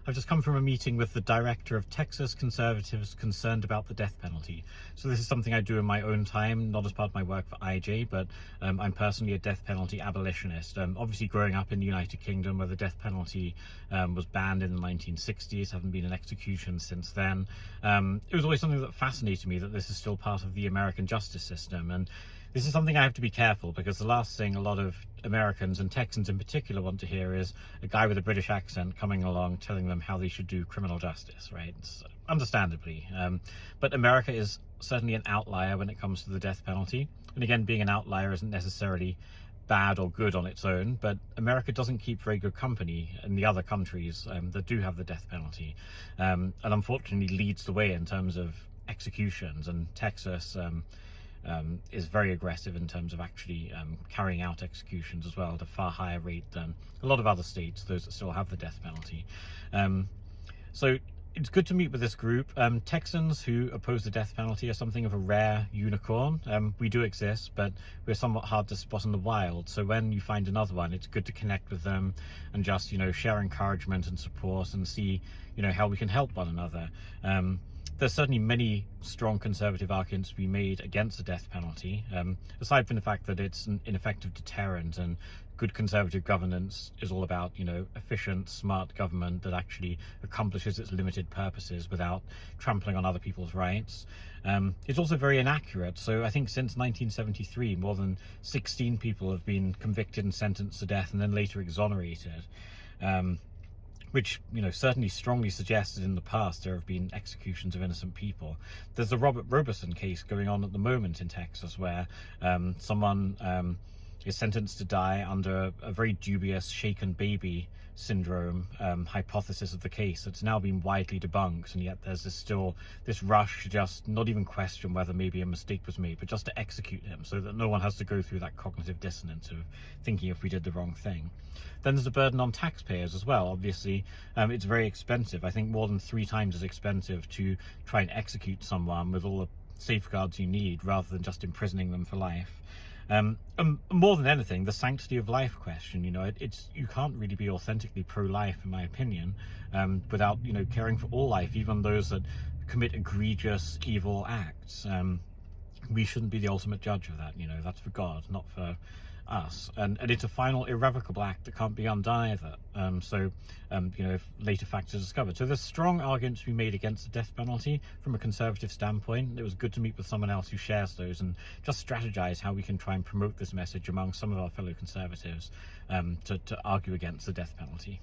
I've just come from a meeting with the director of Texas conservatives concerned about the death penalty. So this is something I do in my own time, not as part of my work for IJ, but I'm personally a death penalty abolitionist. Obviously growing up in the United Kingdom where the death penalty was banned in the 1960s, haven't been an execution since then. It was always something that fascinated me, that this is still part of the American justice system. And this is something I have to be careful, because the last thing a lot of Americans, and Texans in particular, want to hear is a guy with a British accent coming along telling them how they should do criminal justice, right? Understandably. But America is certainly an outlier when it comes to the death penalty. And again, being an outlier isn't necessarily bad or good on its own, but America doesn't keep very good company in the other countries that do have the death penalty, and unfortunately leads the way in terms of executions. And Texas is very aggressive in terms of actually carrying out executions as well, at a far higher rate than a lot of other states, those that still have the death penalty. So it's good to meet with this group. Texans who oppose the death penalty are something of a rare unicorn. We do exist, but we're somewhat hard to spot in the wild. So when you find another one, it's good to connect with them and just, share encouragement and support and see, how we can help one another. There's certainly many strong conservative arguments to be made against the death penalty, aside from the fact that it's an ineffective deterrent, and good conservative governance is all about, efficient, smart government that actually accomplishes its limited purposes without trampling on other people's rights. It's also very inaccurate. So I think since 1973, more than 16 people have been convicted and sentenced to death and then later exonerated. Which, certainly strongly suggested in the past there have been executions of innocent people. There's the Robert Roberson case going on at the moment in Texas, where someone is sentenced to die under a very dubious shaken baby syndrome hypothesis of the case that's now been widely debunked, and yet there's still this rush to just not even question whether maybe a mistake was made, but just to execute him, so that no one has to go through that cognitive dissonance of thinking if we did the wrong thing. Then there's a burden on taxpayers as well. Obviously, it's very expensive. I think more than 3 times as expensive to try and execute someone with all the safeguards you need, rather than just imprisoning them for life. And more than anything, the sanctity of life question, you can't really be authentically pro-life, in my opinion, without, caring for all life, even those that commit egregious evil acts. We shouldn't be the ultimate judge of that, that's for God, not for us. And it's a final irrevocable act that can't be undone either. If later facts are discovered. So there's strong arguments to be made against the death penalty from a conservative standpoint. It was good to meet with someone else who shares those and just strategize how we can try and promote this message among some of our fellow conservatives to argue against the death penalty.